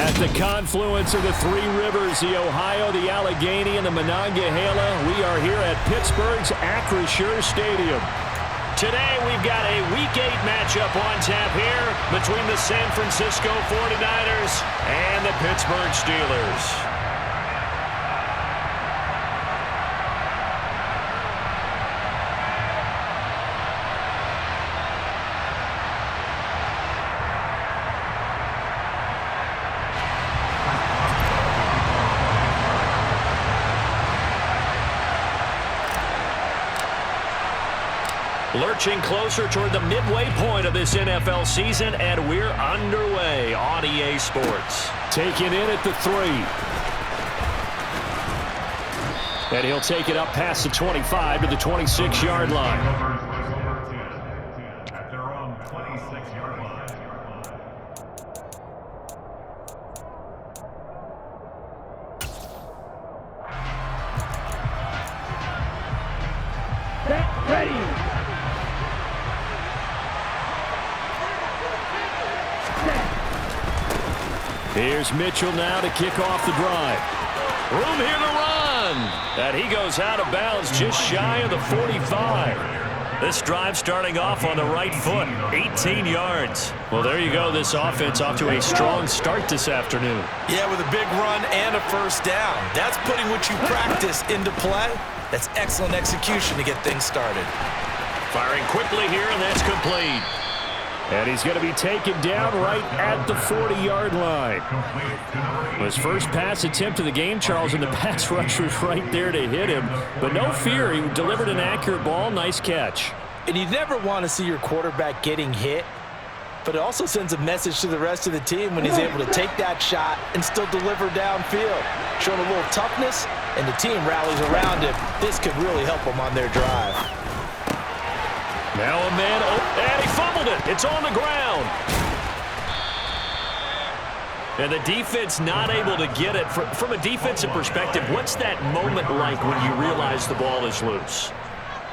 At the confluence of the three rivers, the Ohio, the Allegheny, and the Monongahela, we are here at Pittsburgh's Acrisure Stadium. Today, we've got a Week 8 matchup on tap here between the San Francisco 49ers and the Pittsburgh Steelers. Lurching closer toward the midway point of this NFL season, and we're underway on EA Sports. Taking in at the 3. And he'll take it up past the 25 to the 26-yard line. At their own 26-yard line. Ready. Here's Mitchell now to kick off the drive. Room here to run. And he goes out of bounds just shy of the 45. This drive starting off on the right foot, 18 yards. Well, there you go. This offense off to a strong start this afternoon. Yeah, with a big run and a first down. That's putting what you practice into play. That's excellent execution to get things started. Firing quickly here, and that's complete. And he's going to be taken down right at the 40-yard line. His first pass attempt of the game, Charles, and the pass rusher's right there to hit him. But no fear, he delivered an accurate ball. Nice catch. And you never want to see your quarterback getting hit, but it also sends a message to the rest of the team when he's able to take that shot and still deliver downfield. Showing a little toughness, and the team rallies around him. This could really help them on their drive. Now a man, and he fumbled it. It's on the ground. And the defense not able to get it. From a defensive perspective, what's that moment like when you realize the ball is loose?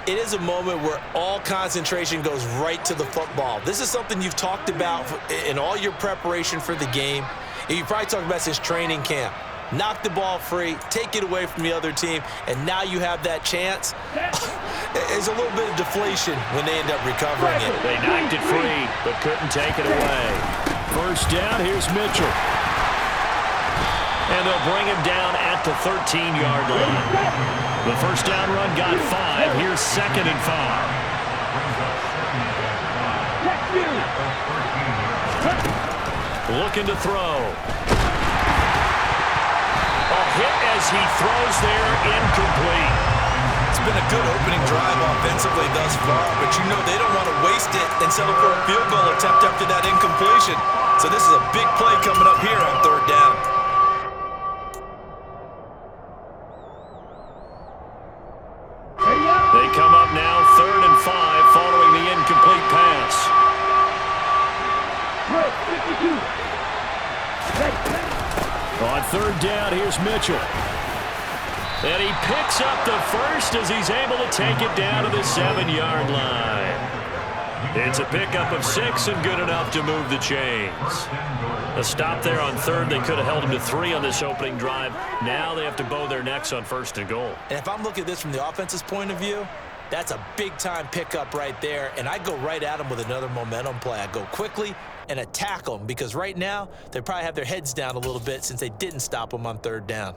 It is a moment where all concentration goes right to the football. This is something you've talked about in all your preparation for the game. And you probably talked about since training camp. Knock the ball free, take it away from the other team, and now you have that chance. There's a little bit of deflation when they end up recovering it. They knocked it free, but couldn't take it away. First down, here's Mitchell. And they'll bring him down at the 13-yard line. The first down run got 5. Here's 2nd and 5. Looking to throw. Hit as he throws there, incomplete. It's been a good opening drive offensively thus far, but you know they don't want to waste it and settle for a field goal attempt after that incompletion. So this is a big play coming up here on 3rd down. They come up now 3rd and 5 following the incomplete pass. On 3rd down, here's Mitchell. And he picks up the first as he's able to take it down to the 7-yard line. It's a pickup of 6 and good enough to move the chains. A stop there on 3rd. They could have held him to 3 on this opening drive. Now they have to bow their necks on 1st and goal. And if I'm looking at this from the offense's point of view, that's a big-time pickup right there. And I go right at him with another momentum play. I go quickly and attack them because right now they probably have their heads down a little bit since they didn't stop them on 3rd down.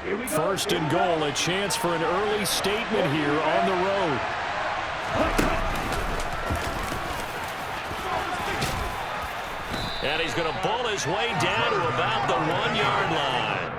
1st and goal, a chance for an early statement here on the road. And he's going to bull his way down to about the 1-yard line.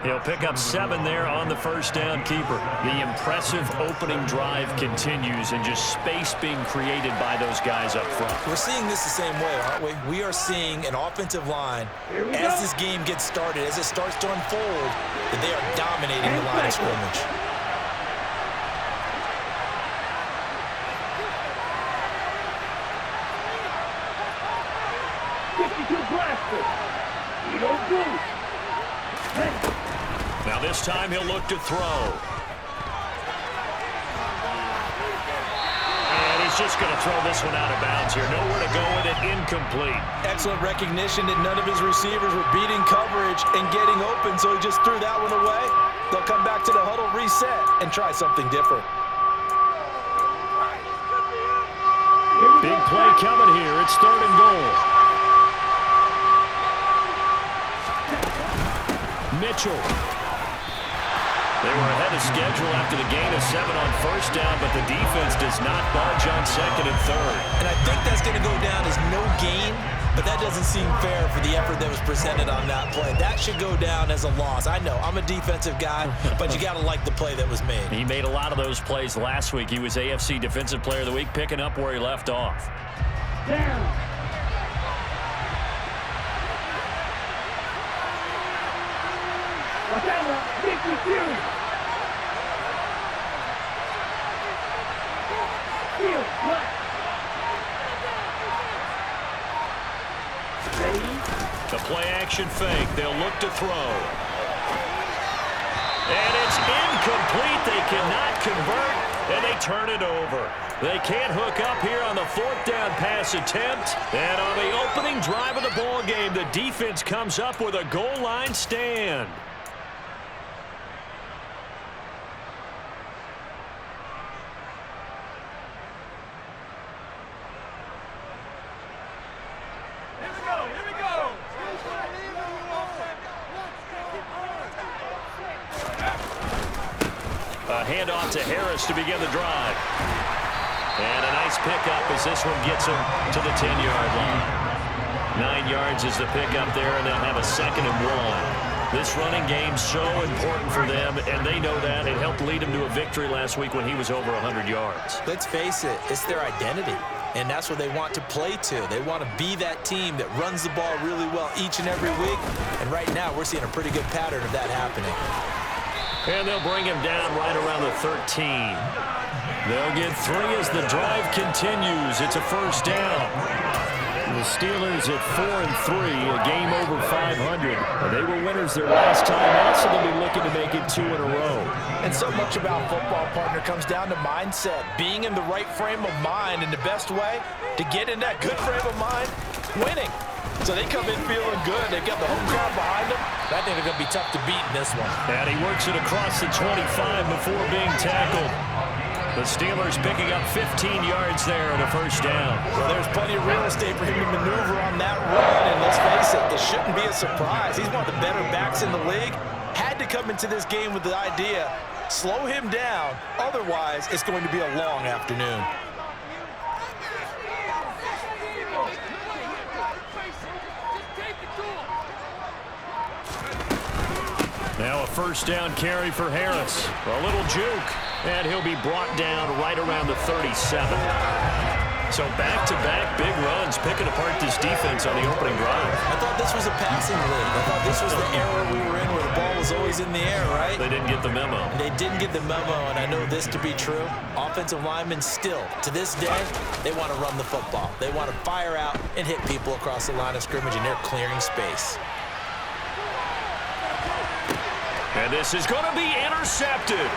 He'll pick up 7 there on the first down keeper. The impressive opening drive continues and just space being created by those guys up front. We're seeing this the same way, aren't we? We are seeing an offensive line, as this game gets started, as it starts to unfold, that they are dominating the line of scrimmage. Now this time he'll look to throw. And he's He's just going to throw this one out of bounds here. Nowhere to go with it. Incomplete. Excellent recognition that none of his receivers were beating coverage and getting open, so he just threw that one away. They'll come back to the huddle, reset, and try something different. Big play coming here. It's 3rd and goal. Mitchell. They were ahead of schedule after the gain of 7 on 1st down, but the defense does not budge on 2nd and 3rd. And I think that's going to go down as no gain, but that doesn't seem fair for the effort that was presented on that play. That should go down as a loss. I know, I'm a defensive guy, but you got to like the play that was made. He made a lot of those plays last week. He was AFC Defensive Player of the Week, picking up where he left off. Down. The play-action fake. They'll look to throw. And it's incomplete. They cannot convert, and they turn it over. They can't hook up here on the 4th down pass attempt. And on the opening drive of the ball game, the defense comes up with a goal line stand. Handoff to Harris to begin the drive. And a nice pickup as this one gets him to the 10-yard line. 9 yards is the pickup there, and they'll have a 2nd and 1. This running game's so important for them, and they know that. It helped lead them to a victory last week when he was over 100 yards. Let's face it, it's their identity, and that's what they want to play to. They want to be that team that runs the ball really well each and every week, and right now we're seeing a pretty good pattern of that happening. And they'll bring him down right around the 13. They'll get 3 as the drive continues. It's a 1st down. The Steelers at 4-3, a game over 500. They were winners their last time out, so they'll be looking to make it 2 in a row. And so much about football, partner, comes down to mindset. Being in the right frame of mind, and the best way to get in that good frame of mind, winning. So they come in feeling good. They've got the home crowd behind them. I think they're going to be tough to beat in this one. And he works it across the 25 before being tackled. The Steelers picking up 15 yards there and a 1st down. Well, there's plenty of real estate for him to maneuver on that run, and let's face it, it shouldn't be a surprise. He's one of the better backs in the league. Had to come into this game with the idea, slow him down, otherwise it's going to be a long afternoon. Now a 1st down carry for Harris. A little juke, and he'll be brought down right around the 37. So back-to-back big runs, picking apart this defense on the opening drive. I thought this was a passing league. I thought this was the era we were in where the ball was always in the air, right? They didn't get the memo. They didn't get the memo, and I know this to be true. Offensive linemen still, to this day, they want to run the football. They want to fire out and hit people across the line of scrimmage, and they're clearing space. And this is going to be intercepted.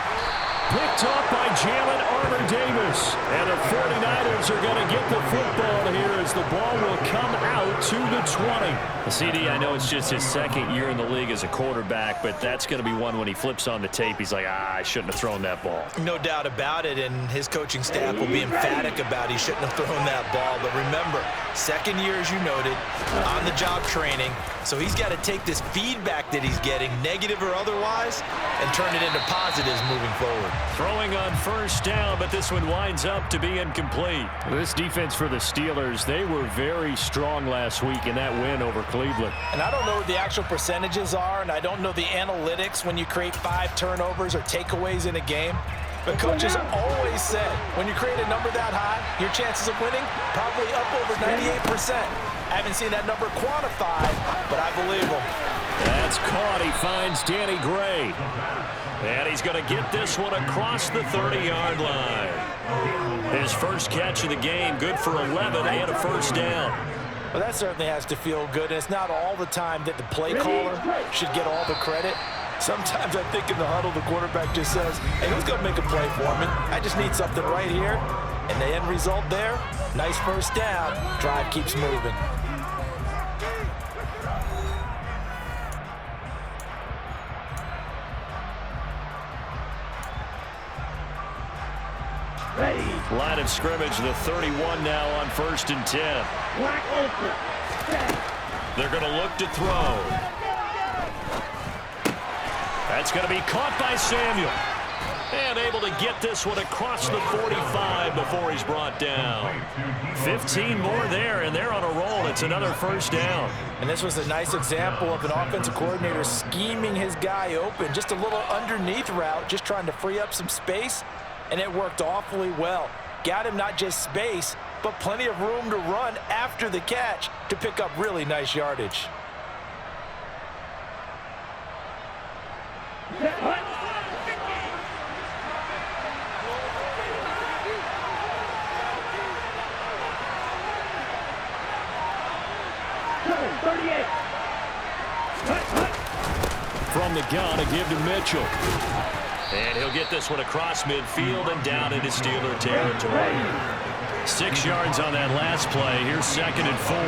Picked off by Jalen Armour-Davis. And the 49ers are going to get the football here as the ball will come out to the 20. CD, I know it's just his 2nd year in the league as a quarterback, but that's going to be one when he flips on the tape, he's like, I shouldn't have thrown that ball. No doubt about it, and his coaching staff will be emphatic about he shouldn't have thrown that ball. But remember, 2nd year, as you noted, on-the-job training, so he's got to take this feedback that he's getting, negative or otherwise, and turn it into positives moving forward. Throwing on 1st down, but this one winds up to be incomplete. This defense for the Steelers, they were very strong last week in that win over Cleveland. And I don't know what the actual percentages are, and I don't know the analytics when you create 5 turnovers or takeaways in a game. But coaches always said, when you create a number that high, your chances of winning probably up over 98%. I haven't seen that number quantified, but I believe him. That's caught. He finds Danny Gray. And he's going to get this one across the 30-yard line. His first catch of the game, good for 11 and a 1st down. Well, that certainly has to feel good. And it's not all the time that the play caller should get all the credit. Sometimes I think in the huddle, the quarterback just says, hey, who's going to make a play for me? I just need something right here. And the end result there, nice first down. Drive keeps moving. Line of scrimmage, the 31 now on 1st and 10. They're going to look to throw. That's going to be caught by Samuel. And able to get this one across the 45 before he's brought down. 15 more there, and they're on a roll. It's another first down. And this was a nice example of an offensive coordinator scheming his guy open. Just a little underneath route, just trying to free up some space. And it worked awfully well. Got him not just space, but plenty of room to run after the catch to pick up really nice yardage. From the gun, a give to Mitchell. And he'll get this one across midfield and down into Steeler territory. 6 yards on that last play. Here's 2nd and 4.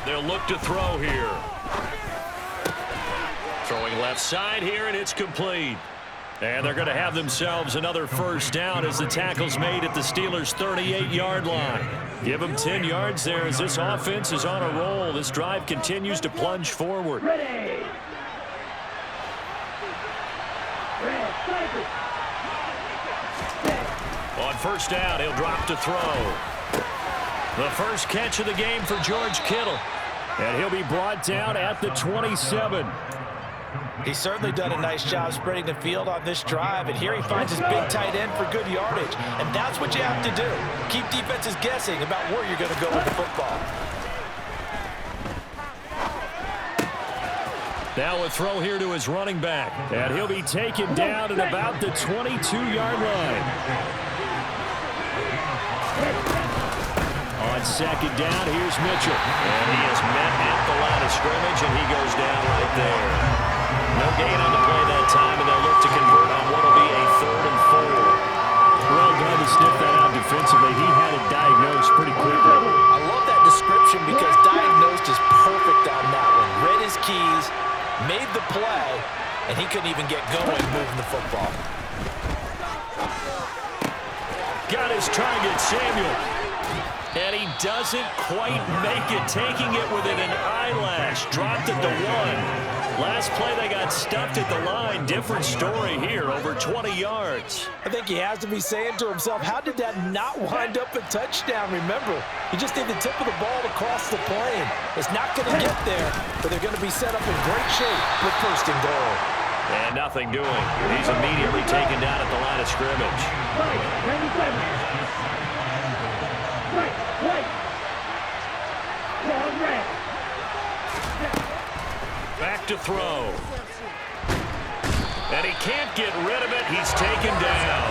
They'll look to throw here. Throwing left side here, and it's complete. And they're going to have themselves another first down as the tackle's made at the Steelers' 38-yard line. Give them 10 yards there as this offense is on a roll. This drive continues to plunge forward. On first down, he'll drop to throw. The first catch of the game for George Kittle. And he'll be brought down at the 27. He's certainly done a nice job spreading the field on this drive, and here he finds his big tight end for good yardage. And that's what you have to do. Keep defenses guessing about where you're going to go with the football. Now a throw here to his running back. And he'll be taken down at about the 22-yard line. On 2nd down, here's Mitchell. And he is met at the line of scrimmage, and he goes down right there. No gain on the play that time, and they'll look to convert on what will be a 3rd and 4. Well done to sniff that out defensively. He had it diagnosed pretty quickly. I love that description because diagnosed is perfect on that one. Read his keys, made the play, and he couldn't even get going moving the football. Got his target, Samuel. And he doesn't quite make it, taking it within an eyelash. Dropped it to 1. Last play, they got stuffed at the line. Different story here, over 20 yards. I think he has to be saying to himself, how did that not wind up a touchdown? Remember, he just did the tip of the ball across the plane. It's not going to get there, but they're going to be set up in great shape with 1st and goal. And nothing doing. He's immediately taken down at the line of scrimmage. Back to throw. And he can't get rid of it. He's taken down.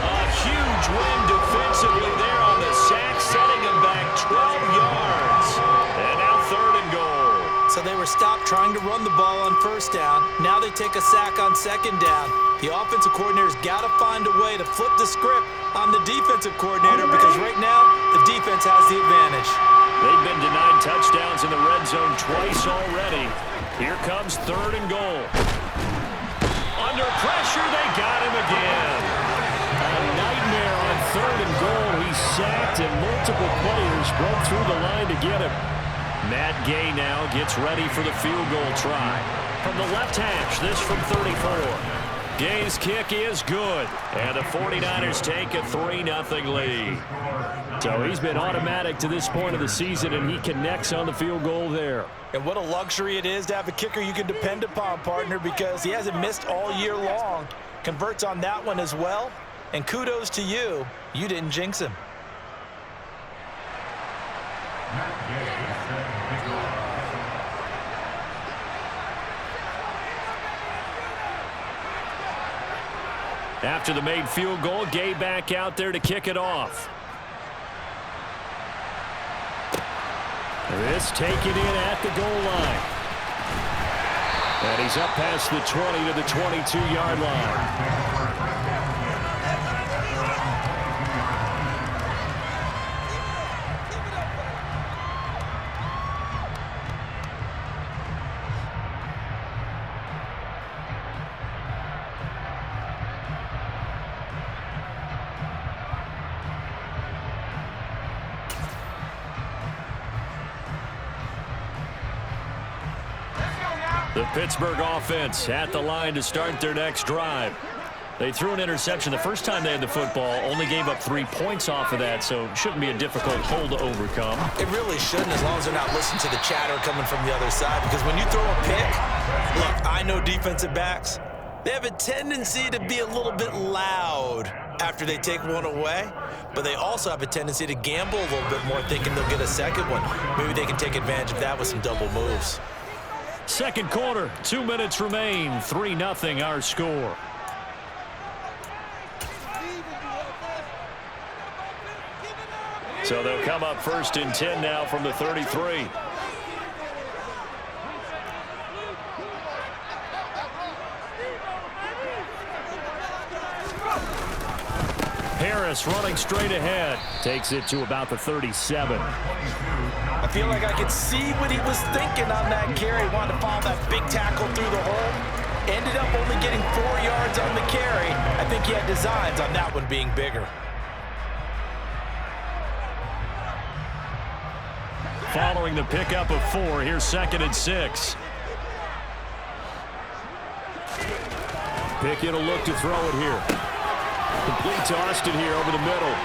A huge win defensively there on the sack, setting him back 12 yards. And now 3rd and goal. So they were stopped trying to run the ball on 1st down. Now they take a sack on 2nd down. The offensive coordinator's got to find a way to flip the script on the defensive coordinator because right now the defense has the advantage. They've been denied touchdowns in the red zone twice already. Here comes 3rd and goal. Under pressure, they got him again. A nightmare on 3rd and goal. He's sacked, and multiple players broke through the line to get him. Matt Gay now gets ready for the field goal try. From the left hash, this from 34. Gay's kick is good, and the 49ers take a 3-0 lead. So he's been automatic to this point of the season, and he connects on the field goal there. And what a luxury it is to have a kicker you can depend upon, partner, because he hasn't missed all year long. Converts on that one as well, and kudos to you. You didn't jinx him. After the made field goal, Gay back out there to kick it off. This taken in at the goal line. And he's up past the 20 to the 22-yard line. The Pittsburgh offense at the line to start their next drive. They threw an interception the first time they had the football, only gave up 3 points off of that, so it shouldn't be a difficult hole to overcome. It really shouldn't, as long as they're not listening to the chatter coming from the other side, because when you throw a pick, look, I know defensive backs, they have a tendency to be a little bit loud after they take one away, but they also have a tendency to gamble a little bit more, thinking they'll get a second one. Maybe they can take advantage of that with some double moves. Second quarter, 2 minutes remain, 3-0 our score. So they'll come up 1st and 10 now from the 33. Harris running straight ahead. Takes it to about the 37. I feel like I could see what he was thinking on that carry. Wanted to follow that big tackle through the hole. Ended up only getting 4 yards on the carry. I think he had designs on that one being bigger. Following the pickup of 4, here's 2nd and 6. Pickett will look to throw it here. Complete to Austin here over the middle.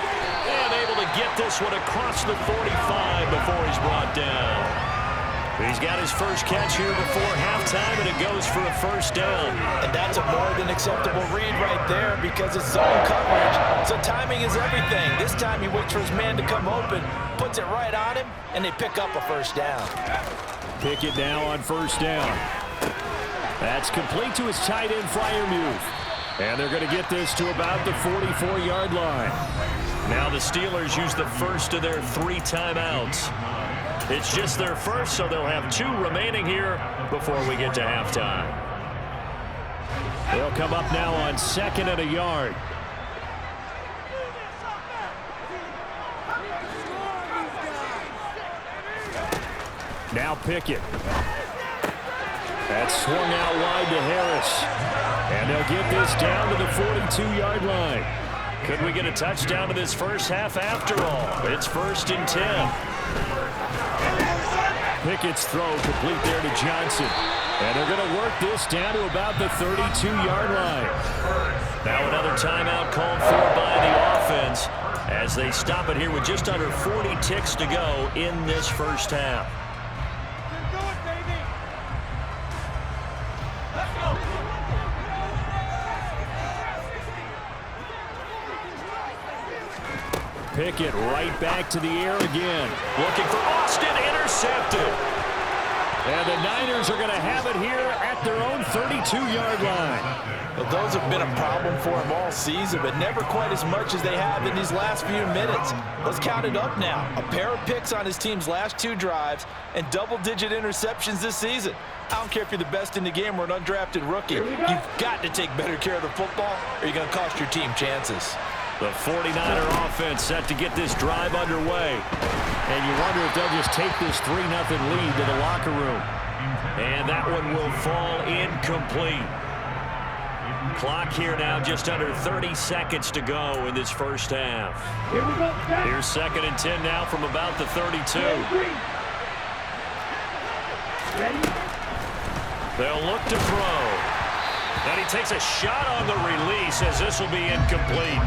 And able to get this one across the 45 before he's brought down. He's got his first catch here before halftime, and it goes for a 1st down. And that's a more than acceptable read right there because it's zone coverage. So timing is everything. This time he waits for his man to come open, puts it right on him, and they pick up a 1st down. Pickett now on 1st down. That's complete to his tight end Freiermuth. And they're going to get this to about the 44-yard line. Now the Steelers use the first of their 3 timeouts. It's just their first, so they'll have 2 remaining here before we get to halftime. They'll come up now on 2nd and a yard. Now Pickett. That's swung out wide to Harris. And they'll get this down to the 42-yard line. Could we get a touchdown to this first half after all? It's 1st and 10. Pickett's throw complete there to Johnson. And they're going to work this down to about the 32-yard line. Now another timeout called for by the offense as they stop it here with just under 40 ticks to go in this first half. Pickett right back to the air again. Looking for Austin, intercepted. And the Niners are going to have it here at their own 32-yard line. Well, those have been a problem for him all season, but never quite as much as they have in these last few minutes. Let's count it up now. A pair of picks on his team's last 2 drives and double-digit interceptions this season. I don't care if you're the best in the game or an undrafted rookie. You've got to take better care of the football or you're going to cost your team chances. The 49er offense set to get this drive underway. And you wonder if they'll just take this 3-0 lead to the locker room. And that one will fall incomplete. Clock here now just under 30 seconds to go in this first half. Here's 2nd and 10 now from about the 32. They'll look to throw. And he takes a shot on the release as this will be incomplete.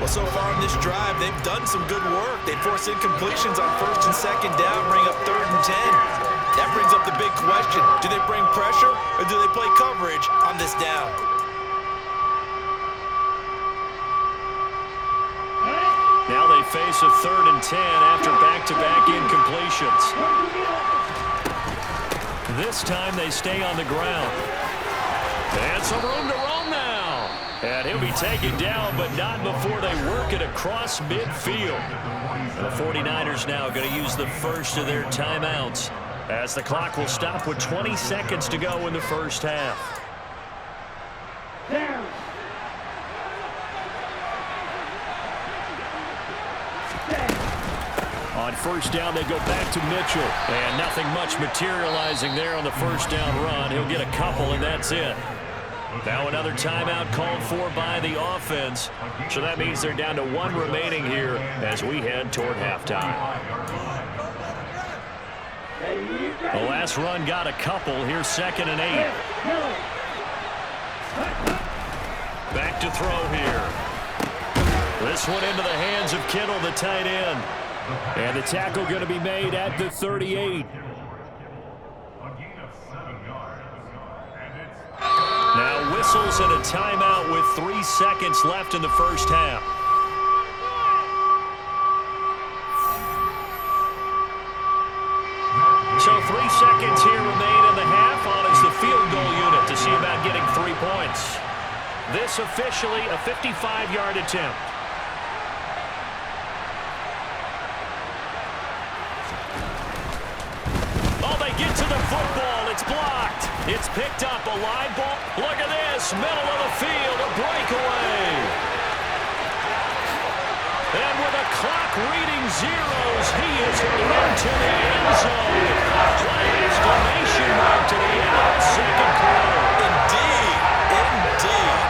Well, so far in this drive, they've done some good work. They force incompletions on 1st and 2nd down, bring up 3rd and 10. That brings up the big question. Do they bring pressure or do they play coverage on this down? Now they face a 3rd and 10 after back-to-back incompletions. This time they stay on the ground. And some room to roam now. And he'll be taken down, but not before they work it across midfield. And the 49ers now going to use the first of their timeouts as the clock will stop with 20 seconds to go in the first half. On 1st down, they go back to Mitchell. And nothing much materializing there on the 1st down run. He'll get a couple, and that's it. Now another timeout called for by the offense. So that means they're down to 1 remaining here as we head toward halftime. The last run got a couple. Here's 2nd and 8. Back to throw here. This one into the hands of Kittle, the tight end. And the tackle going to be made at the 38. Now whistles and a timeout with 3 seconds left in the first half. So 3 seconds here remain in the half. On is the field goal unit to see about getting 3 points. This officially a 55-yard attempt. Oh, they get to the football. It's blocked. It's picked up. A live ball. Look at this. Middle of the field. A breakaway. And with a clock reading zeros, he is into the end zone. What an exclamation mark to the end of the second quarter. Indeed. Indeed.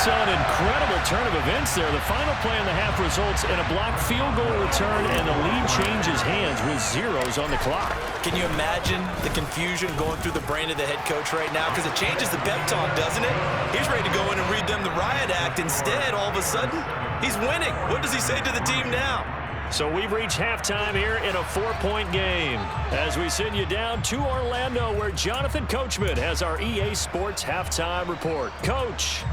So an incredible turn of events there. The final play in the half results in a blocked field goal return, and the lead changes hands with zeros on the clock. Can you imagine the confusion going through the brain of the head coach right now? Because it changes the pep talk, doesn't it? He's ready to go in and read them the riot act. Instead, all of a sudden, he's winning. What does he say to the team now? So we've reached halftime here in a 4-point game as we send you down to Orlando, where Jonathan Coachman has our EA Sports halftime report. Coach.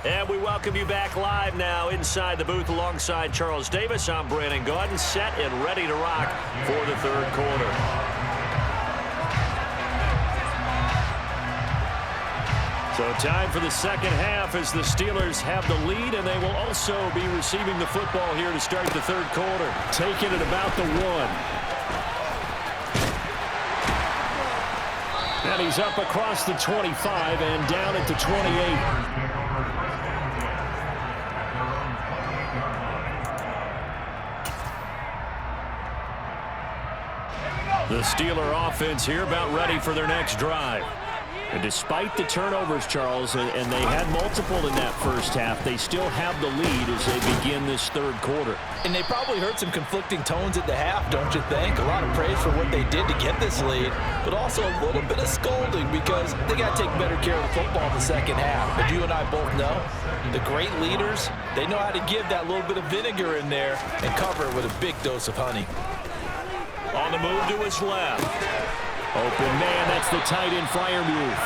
And we welcome you back live now inside the booth alongside Charles Davis. I'm Brandon Gaudin, set and ready to rock for the third quarter. So time for the second half as the Steelers have the lead, and they will also be receiving the football here to start the third quarter. Taking it about the 1. And he's up across the 25 and down at the 28. The Steeler offense here about ready for their next drive. And despite the turnovers, Charles, and they had multiple in that first half, they still have the lead as they begin this third quarter. And they probably heard some conflicting tones at the half, don't you think? A lot of praise for what they did to get this lead, but also a little bit of scolding because they got to take better care of the football in the second half. But you and I both know the great leaders, they know how to give that little bit of vinegar in there and cover it with a big dose of honey. On the move to his left. Open man, that's the tight end flyer move.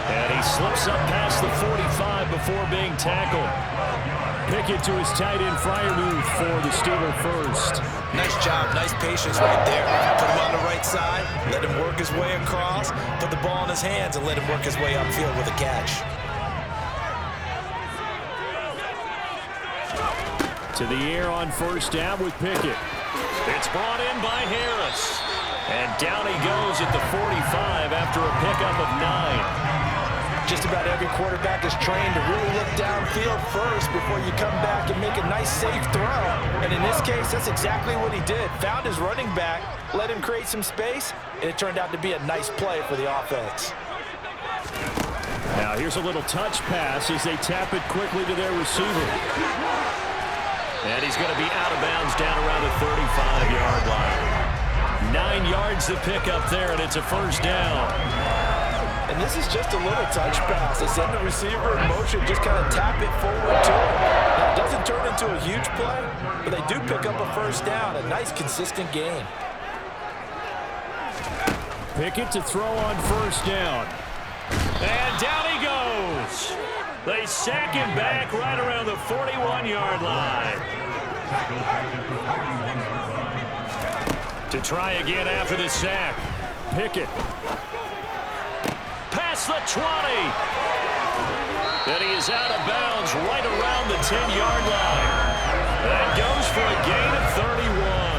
And he slips up past the 45 before being tackled. Pickett to his tight end flyer move for the Steeler first. Nice job, nice patience right there. Put him on the right side, let him work his way across, put the ball in his hands and let him work his way upfield with a catch. To the air on first down with Pickett. It's brought in by Harris. And down he goes at the 45 after a pickup of 9. Just about every quarterback is trained to really look downfield first before you come back and make a nice, safe throw. And in this case, that's exactly what he did. Found his running back, let him create some space, and it turned out to be a nice play for the offense. Now here's a little touch pass as they tap it quickly to their receiver. And he's going to be out of bounds down around the 35-yard line. 9 yards to pick up there, and it's a first down. And this is just a little touch pass. They send the receiver in motion, just kind of tap it forward to him. Now, it doesn't turn into a huge play, but they do pick up a first down. A nice, consistent gain. Pickett to throw on first down. And down he goes. They sack him back right around the 41-yard line. To try again after the sack. Pickett. Past the 20. And he is out of bounds right around the 10-yard line. That goes for a gain of 31.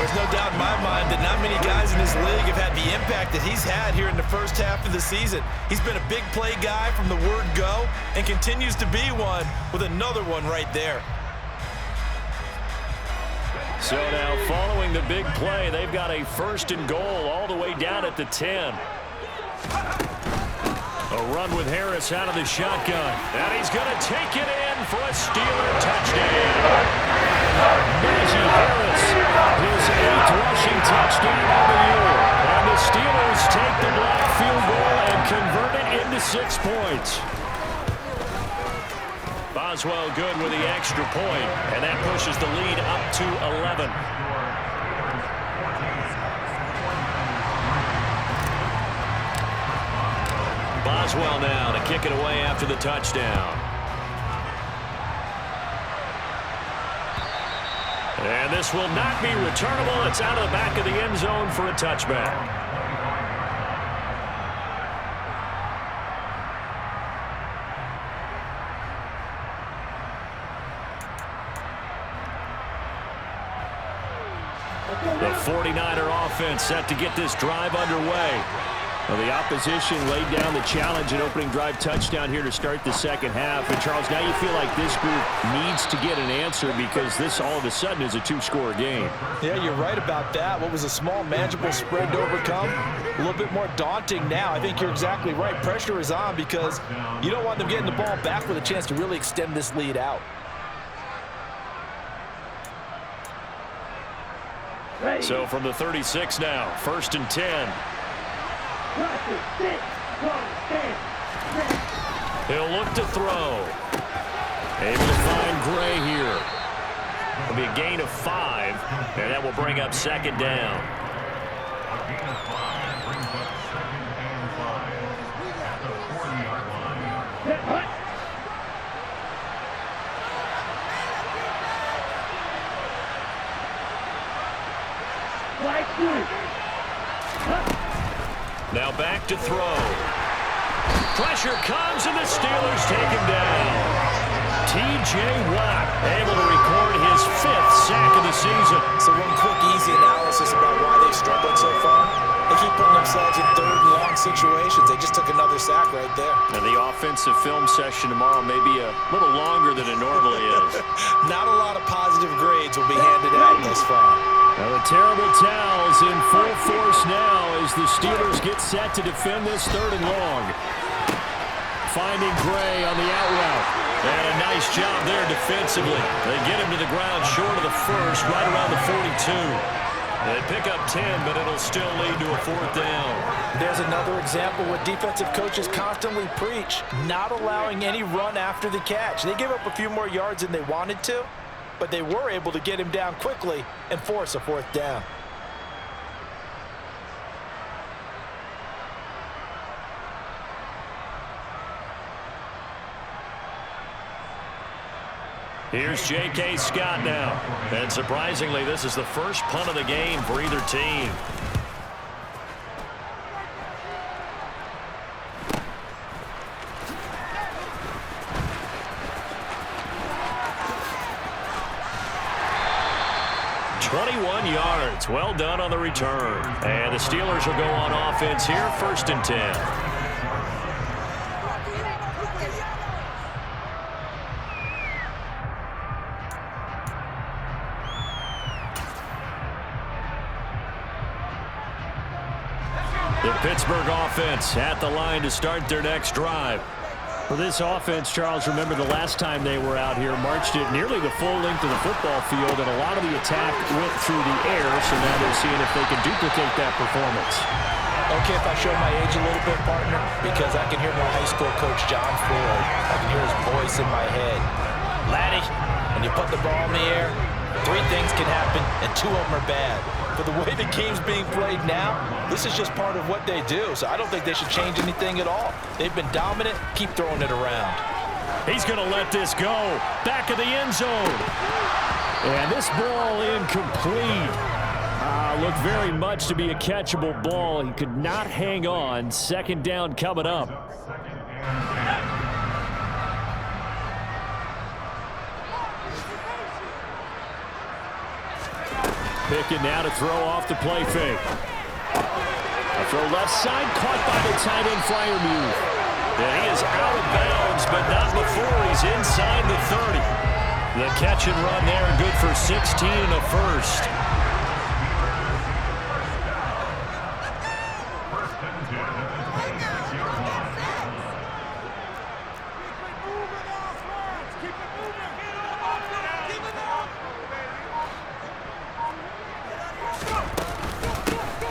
There's no doubt in my mind that not many guys in this league have had the impact that he's had here in the first half of the season. He's been a big play guy from the word go and continues to be one with another one right there. So now following the big play, they've got a 1st and goal all the way down at the 10. A run with Harris out of the shotgun. And he's going to take it in for a Steeler touchdown. Najee Harris, his 8th rushing touchdown of the year. And the Steelers take the block field goal and convert it into 6 points. Boswell good with the extra point, and that pushes the lead up to 11. Boswell now to kick it away after the touchdown. And this will not be returnable. It's out of the back of the end zone for a touchback. The 49er offense set to get this drive underway. Well, the opposition laid down the challenge and opening drive touchdown here to start the second half. And, Charles, now you feel like this group needs to get an answer because this all of a sudden is a 2-score game. Yeah, you're right about that. What was a small, manageable spread to overcome, a little bit more daunting now. I think you're exactly right. Pressure is on because you don't want them getting the ball back with a chance to really extend this lead out. So from the 36 now, 1st and 10. He'll look to throw. Able to find Gray here. It'll be a gain of 5, and that will bring up 2nd down. Now back to throw. Pressure comes, and the Steelers take him down. T.J. Watt able to record his 5th sack of the season. So one quick, easy analysis about why they've struggled so far. They keep putting themselves in 3rd and long situations. They just took another sack right there. And the offensive film session tomorrow may be a little longer than it normally is. Not a lot of positive grades will be handed out thus far. Now the terrible towels in full force now as the Steelers get set to defend this 3rd and long. Finding Gray on the out route. And a nice job there defensively. They get him to the ground short of the 1st, right around the 42. They pick up 10, but it'll still lead to a 4th down. There's another example what defensive coaches constantly preach, not allowing any run after the catch. They give up a few more yards than they wanted to, but they were able to get him down quickly and force a 4th down. Here's J.K. Scott now. And surprisingly, this is the first punt of the game for either team. Well done on the return. And the Steelers will go on offense here, 1st and 10. The Pittsburgh offense at the line to start their next drive. For this offense, Charles, remember the last time they were out here, marched it nearly the full length of the football field, and a lot of the attack went through the air, so now they're seeing if they can duplicate that performance. Okay, if I show my age a little bit, partner, because I can hear my high school coach, John Ford. I can hear his voice in my head. Laddie, when you put the ball in the air, 3 things can happen, and 2 of them are bad. But the way the game's being played now, this is just part of what they do. So I don't think they should change anything at all. They've been dominant. Keep throwing it around. He's going to let this go. Back of the end zone. And this ball incomplete. Looked very much to be a catchable ball. He could not hang on. 2nd down coming up. Pickett now to throw off the play fake. A throw left side, caught by the tight end Freiermuth. And he is out of bounds, but not before he's inside the 30. The catch and run there, good for 16 and a first.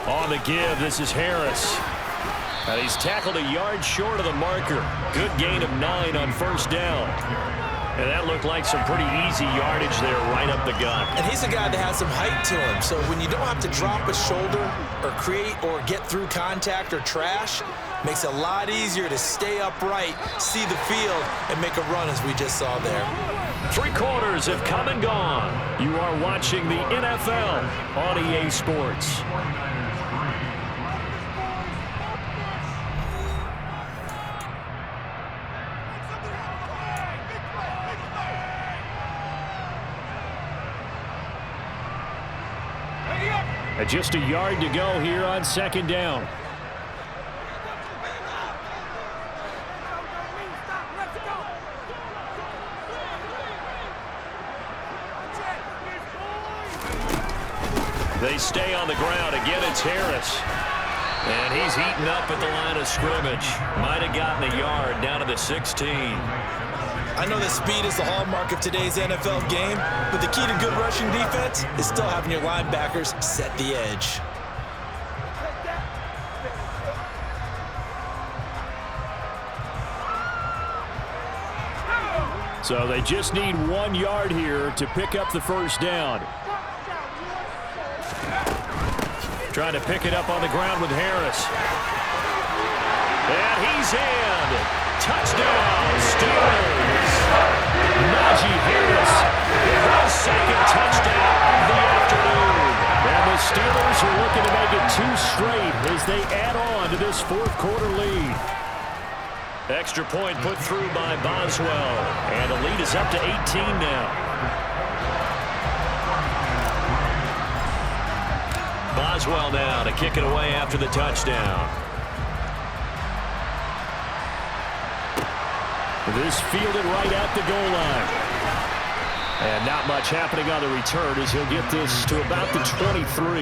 On the give, this is Harris. And he's tackled a yard short of the marker. Good gain of 9 on first down. And that looked like some pretty easy yardage there right up the gut. And he's a guy that has some height to him. So when you don't have to drop a shoulder or create or get through contact or trash, makes it a lot easier to stay upright, see the field, and make a run as we just saw there. 3 quarters have come and gone. You are watching the NFL on EA Sports. And just a yard to go here on second down. They stay on the ground. Again, it's Harris. And he's heating up at the line of scrimmage. Might have gotten a yard down to the 16. I know that speed is the hallmark of today's NFL game, but the key to good rushing defense is still having your linebackers set the edge. So they just need 1 yard here to pick up the first down. Trying to pick it up on the ground with Harris. And he's in. Touchdown, Steelers. Najee Harris, his second touchdown of the afternoon. And the Steelers are looking to make it 2 straight as they add on to this fourth-quarter lead. Extra point put through by Boswell. And the lead is up to 18 now. Boswell now to kick it away after the touchdown. This fielded right at the goal line. And not much happening on the return as he'll get this to about the 23.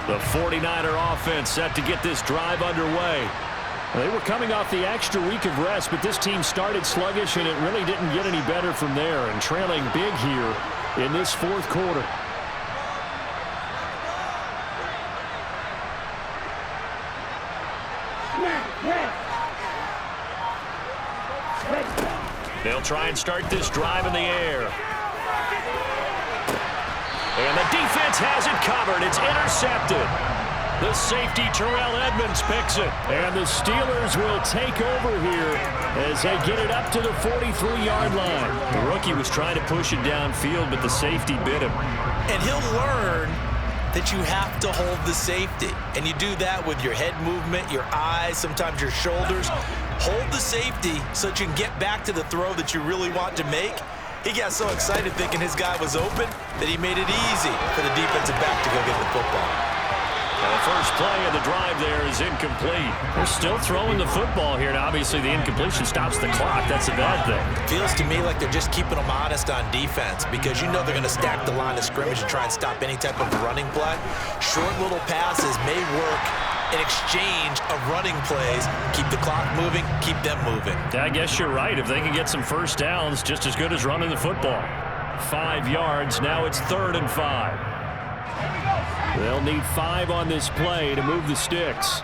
The 49er offense set to get this drive underway. They were coming off the extra week of rest, but this team started sluggish, and it really didn't get any better from there, and trailing big here in this fourth quarter. They'll try and start this drive in the air. And the defense has it covered. It's intercepted. The safety, Terrell Edmonds, picks it. And the Steelers will take over here as they get it up to the 43-yard line. The rookie was trying to push it downfield, but the safety bit him. And he'll learn that you have to hold the safety. And you do that with your head movement, your eyes, sometimes your shoulders. Hold the safety so that you can get back to the throw that you really want to make. He got so excited thinking his guy was open that he made it easy for the defensive back to go get the football. The first play of the drive there is incomplete. They're still throwing the football here, and obviously the incompletion stops the clock. That's a bad thing. Feels to me like they're just keeping them honest on defense because you know they're going to stack the line of scrimmage and try and stop any type of running play. Short little passes may work in exchange of running plays. Keep the clock moving, keep them moving. I guess you're right. If they can get some first downs, just as good as running the football. 5 yards. Now it's 3rd and 5. They'll need 5 on this play to move the sticks.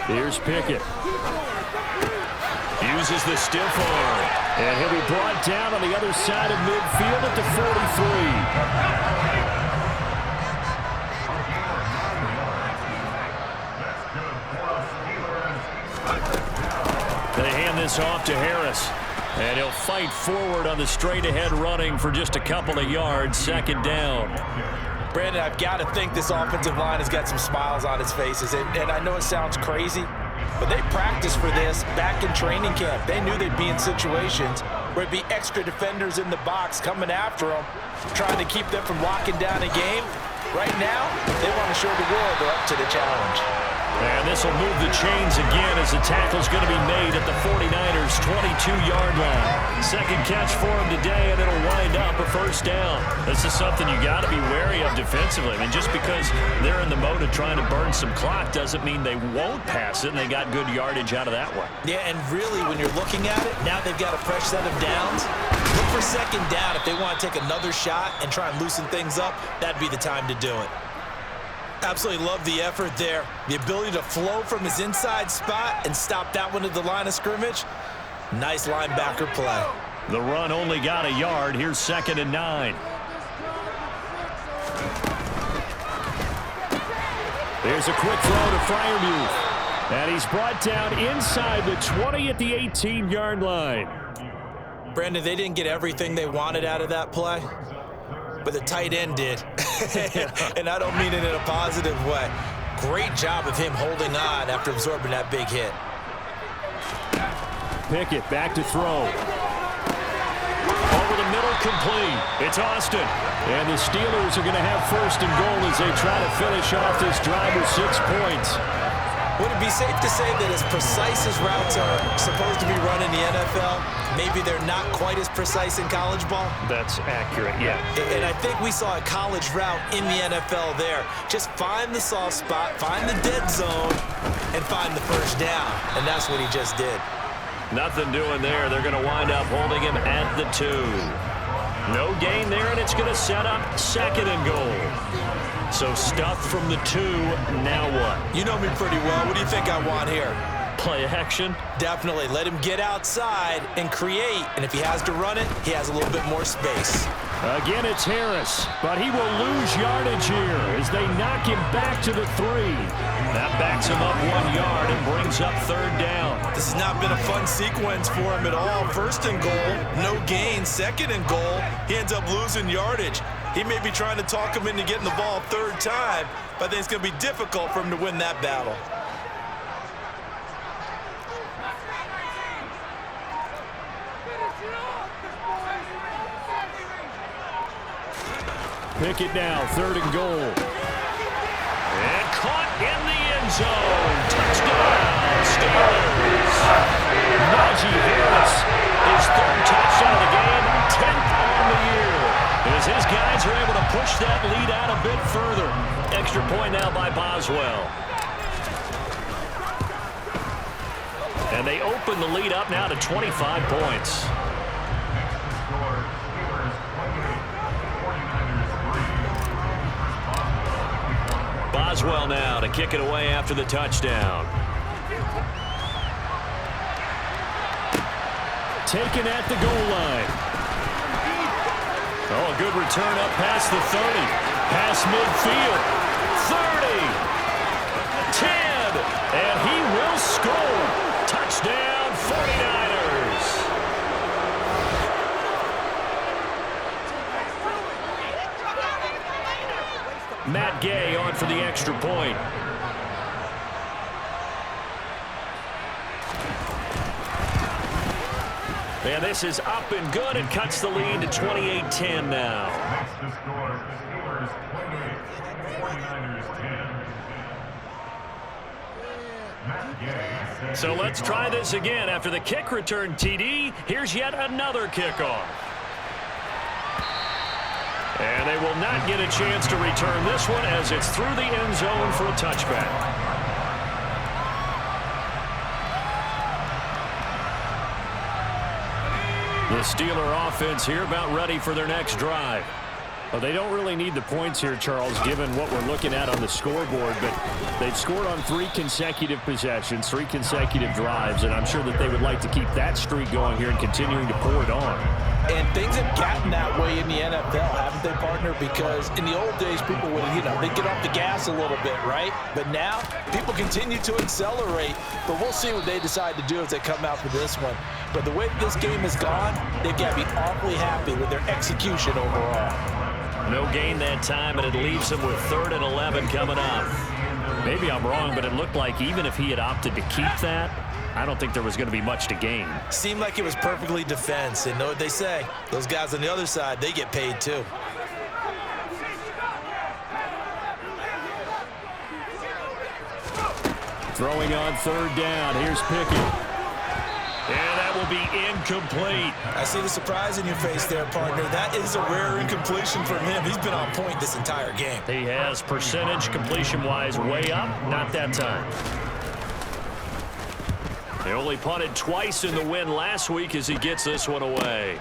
Here's Pickett. Uses the stiff arm. And he'll be brought down on the other side of midfield at the 43. They hand this off to Harris. And he'll fight forward on the straight-ahead running for just a couple of yards. 2nd down. Brandon, I've got to think this offensive line has got some smiles on its faces. And I know it sounds crazy, but they practiced for this back in training camp. They knew they'd be in situations where it'd be extra defenders in the box coming after them, trying to keep them from locking down a game. Right now, they want to show the world they're up to the challenge. And this will move the chains again as the tackle's going to be made at the 49ers' 22-yard line. Second catch for him today, and it'll wind up a first down. This is something you got to be wary of defensively. I mean, just because they're in the mode of trying to burn some clock doesn't mean they won't pass it, and they got good yardage out of that one. Yeah, and really, when you're looking at it, now they've got a fresh set of downs. Look for second down. If they want to take another shot and try and loosen things up, that'd be the time to do it. Absolutely love the effort there. The ability to flow from his inside spot and stop that one at the line of scrimmage. Nice linebacker play. The run only got a yard. Here's 2nd and 9. There's a quick throw to Freiermuth. And he's brought down inside the 20 at the 18-yard line. Brandon, they didn't get everything they wanted out of that play, but the tight end did. And I don't mean it in a positive way. Great job of him holding on after absorbing that big hit. Pickett back to throw. Over the middle, complete. It's Austin. And the Steelers are going to have 1st and goal as they try to finish off this drive with 6 points. Would it be safe to say that as precise as routes are supposed to be run in the NFL, maybe they're not quite as precise in college ball? That's accurate, yeah. And I think we saw a college route in the NFL there. Just find the soft spot, find the dead zone, and find the first down. And that's what he just did. Nothing doing there. They're going to wind up holding him at the 2. No gain there, and it's going to set up 2nd and goal. So stuffed from the 2, now what? You know me pretty well. What do you think I want here? Play action? Definitely. Let him get outside and create. And if he has to run it, he has a little bit more space. Again, it's Harris, but he will lose yardage here as they knock him back to the 3. That backs him up 1 yard and brings up 3rd down. This has not been a fun sequence for him at all. 1st and goal, no gain. 2nd and goal, he ends up losing yardage. He may be trying to talk him into getting the ball 3rd time, but I think it's going to be difficult for him to win that battle. Pickett now, 3rd and goal. And caught in the end zone. Touchdown, Steelers. Najee Harris, his 3rd touchdown of the game, 10th on the year. As his guys are able to push that lead out a bit further. Extra point now by Boswell. And they open the lead up now to 25 points. Boswell now to kick it away after the touchdown. Taken at the goal line. Oh, a good return up past the 30. Past midfield. 30. 10. And he will score. Touchdown, 49ers. Matt Gay on for the extra point. And this is up and good. It cuts the lead to 28-10 now. Next to score, Steelers 28, 49ers 10. So let's try this again. After the kick return TD, here's yet another kickoff. And they will not get a chance to return this one as it's through the end zone for a touchback. The Steeler offense here about ready for their next drive. Well, they don't really need the points here, Charles, given what we're looking at on the scoreboard, but they've scored on 3 consecutive possessions, 3 consecutive drives, and I'm sure that they would like to keep that streak going here and continuing to pour it on. And things have gotten that way in the NFL, haven't they, partner? Because in the old days, people would, they'd get off the gas a little bit, right? But now, people continue to accelerate. But we'll see what they decide to do as they come out for this one. But the way this game has gone, they've got to be awfully happy with their execution overall. No gain that time, and it leaves him with 3rd and 11 coming up. Maybe I'm wrong, but it looked like even if he had opted to keep that, I don't think there was going to be much to gain. Seemed like it was perfectly defense. And know what they say? Those guys on the other side, they get paid too. Throwing on 3rd down. Here's Pickett. And that will be incomplete. I see the surprise in your face there, partner. That is a rare incompletion from him. He's been on point this entire game. He has percentage completion-wise way up. Not that time. They only punted twice in the win last week as he gets this one away.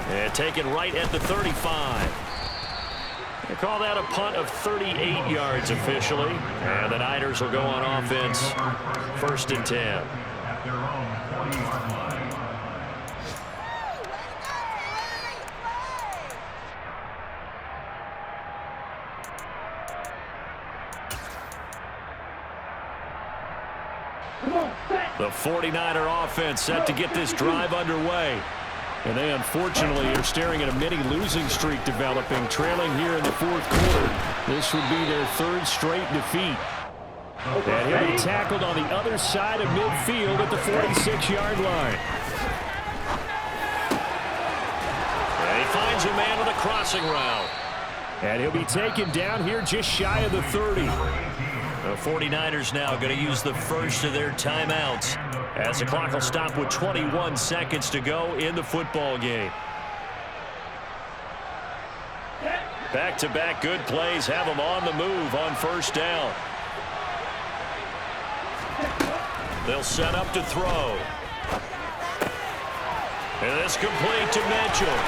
And taken right at the 35. They call that a punt of 38 yards officially. And the Niners will go on offense 1st and 10. At their own 40-yard line. The 49er offense set to get this drive underway. And they unfortunately are staring at a mini losing streak developing, trailing here in the 4th quarter. This would be their 3rd straight defeat. And he'll be tackled on the other side of midfield at the 46-yard line. And he finds a man with a crossing route. And he'll be taken down here just shy of the 30. The 49ers now going to use the first of their timeouts as the clock will stop with 21 seconds to go in the football game. Back-to-back good plays have them on the move on 1st down. They'll set up to throw. And this complete to Mitchell.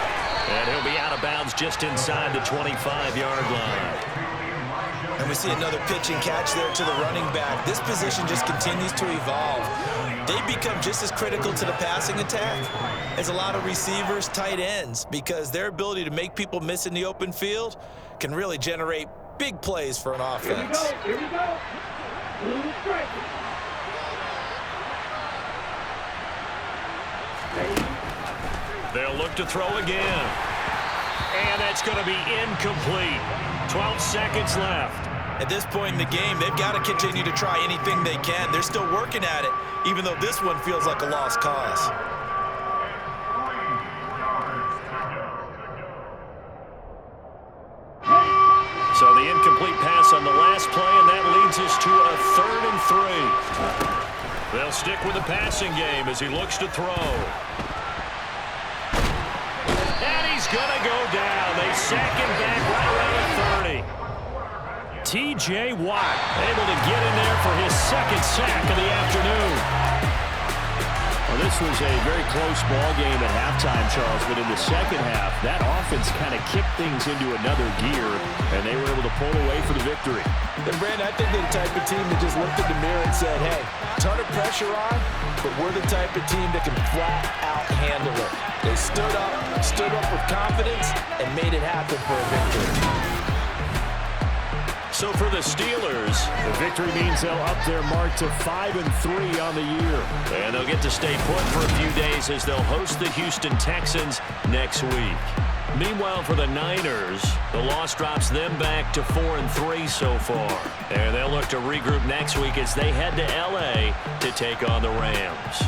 And he'll be out of bounds just inside the 25-yard line. And we see another pitch and catch there to the running back. This position just continues to evolve. They become just as critical to the passing attack as a lot of receivers, tight ends, because their ability to make people miss in the open field can really generate big plays for an offense. Here we go. They'll look to throw again. And that's going to be incomplete. 12 seconds left. At this point in the game, they've got to continue to try anything they can. They're still working at it, even though this one feels like a lost cause. So the incomplete pass on the last play, and that leads us to a 3rd and 3. They'll stick with the passing game as he looks to throw. And he's going to go down. They sack him back right around the 30. T.J. Watt able to get in there for his 2nd sack of the afternoon. Well, this was a very close ball game at halftime, Charles, but in the 2nd half, that offense kind of kicked things into another gear, and they were able to pull away for the victory. And Brandon, I think they're the type of team that just looked in the mirror and said, hey, ton of pressure on, but we're the type of team that can flat out handle it. They stood up with confidence, and made it happen for a victory. So for the Steelers, the victory means they'll up their mark to 5-3 on the year. And they'll get to stay put for a few days as they'll host the Houston Texans next week. Meanwhile, for the Niners, the loss drops them back to 4-3 so far. And they'll look to regroup next week as they head to L.A. to take on the Rams.